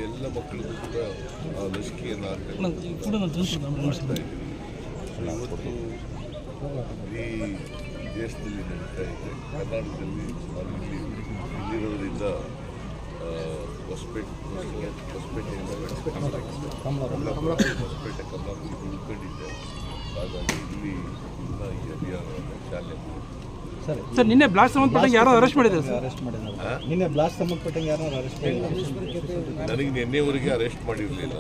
ಎಲ್ಲ ಮಕ್ಕಳಿಗೂ ಕೂಡ ಆ ಲಸಿಕೆಯನ್ನು ಮಾಡ್ತಾ ಇದ್ದೀವಿ. ಇವತ್ತು ಈ ದೇಶದಲ್ಲಿ ನಡೀತಾ ಇದೆ. ಕರ್ನಾಟಕದಲ್ಲಿ ಇಲ್ಲಿರೋದ್ರಿಂದ ಹೊಸಪೇಟೆ ಕಮಲಾಪುರ ಉಳ್ಕೊಂಡಿದ್ದೆ. ಹಾಗಾಗಿ ಇಲ್ಲಿ ಈ ಅಭಿಯಾನ ಚಾಲನೆ ಸರ್ ನಿನ್ನೆ ಬ್ಲಾಸ್ಟ್ ಸಂಬಂಧಪಟ್ಟಂಗೆ ಯಾರೋ ಅರೆಸ್ಟ್ ಮಾಡಿದ್ದಾರೆ ಸರ್. ನಿನ್ನೆ ಬ್ಲಾಸ್ಟ್ ಸಂಬಂಧಪಟ್ಟಂಗೆ ಯಾರು ಅರೆಸ್ಟ್ ಮಾಡಿದ್ದಾರೆ? ನನಗೆ ನಿನ್ನೆವರೆಗೆ ಅರೆಸ್ಟ್ ಮಾಡಿರಲಿಲ್ಲ.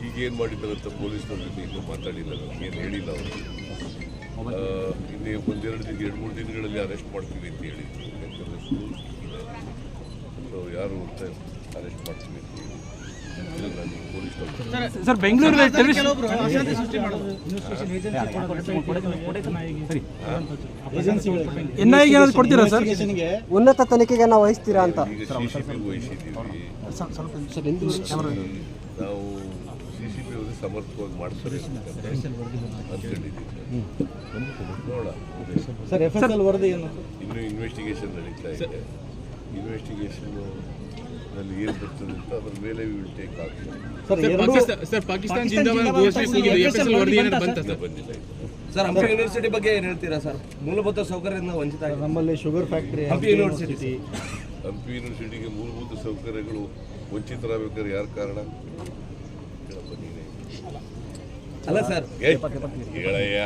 ಈಗ ಏನು ಮಾಡಿದ್ದಾರೆ ಅಂತ ಪೊಲೀಸ್ನವ್ರಿಗೆ ಇನ್ನೂ ಮಾತಾಡಿಲ್ಲ, ನನಗೇನು ಹೇಳಿಲ್ಲ ಅವರು. ಇನ್ನೇ ಎರಡು ಮೂರು ದಿನಗಳಲ್ಲಿ ಅರೆಸ್ಟ್ ಮಾಡ್ತೀವಿ ಅಂತ ಹೇಳಿದ್ರು. ಯಾಕಂದರೆ ಸುಳ್ಳು ಸೊ ಯಾರು ಅಂತ ಅರೆಸ್ಟ್ ಮಾಡ್ತೀವಿ ಅಂತ ಹೇಳಿ ನಾನು ಪೊಲೀಸ್ನವ್ರು. ಸರ್ ಬೆಂಗಳೂರಲ್ಲಿ ಎನ್ಐಗೆ ಏನಾದ್ರು ಕೊಡ್ತೀರಾ ಸರ್? ಉನ್ನತ ತನಿಖೆಗೆ ನಾವು ವಹಿಸ್ತೀರಾ ಅಂತ ಈಗ CCB ವಹಿಸಿದ್ದೀವಿ. ನಾವು CCB ಅವರು ಸಮರ್ಥವಾಗಿ ಮಾಡ್ತಾರೆ ಅಂದ್ಕೊಂಡಿದ್ದೀವಿ. ನೋಡೋಣ. ಸರ್ FSL ವರದಿ ಏನು? ಇನ್ನೂ ಇನ್ವೆಸ್ಟಿಗೇಷನ್ ನಡೀತಾ ಇದೆ. ಇನ್ವೆಸ್ಟಿಗೇಷನ್ ನಲ್ಲಿ ಏನು ಬರ್ತದೆ ಅಂತ ಅದ್ರ ಮೇಲೆ will take action. Sir Pakistan ಜಿಂದಾಬಾದ್ ಘೋಷಣೆ ಕೂಗಿದೆ. FSL ವರದಿ ಏನಾದ್ರು ಬಂತ? ಬಂದಿಲ್ಲ. ಸರ್ ಹಂಪಿ ಯೂನಿವರ್ಸಿಟಿ ಬಗ್ಗೆ ಏನು ಹೇಳ್ತೀರಾ ಸರ್? ಮೂಲಭೂತ ಸೌಕರ್ಯದಿಂದ ವಂಚಿತ ಆಗಿದೆ ನಮ್ಮಲ್ಲಿ sugar factory Hampi university. Hampi ಯೂನಿವರ್ಸಿಟಿಗೆ ಮೂಲಭೂತ ಸೌಕರ್ಯಗಳು ವಂಚಿತರಾಗಬೇಕಾದ್ರೆ ಯಾರು ಕಾರಣ? ಅಲ್ಲ ಸರ್, ಹೇಳಯ್ಯ,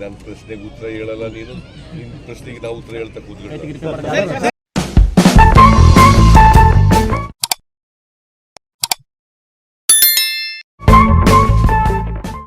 ನನ್ನ ಪ್ರಶ್ನೆಗೆ ಉತ್ತರ ಹೇಳಲ್ಲ ನೀನು. ನಿನ್ನ ಪ್ರಶ್ನೆಗೆ ನಾವು ಉತ್ತರ ಹೇಳ್ತಾ ಕೂತ್ಕೊಳ್ಳ.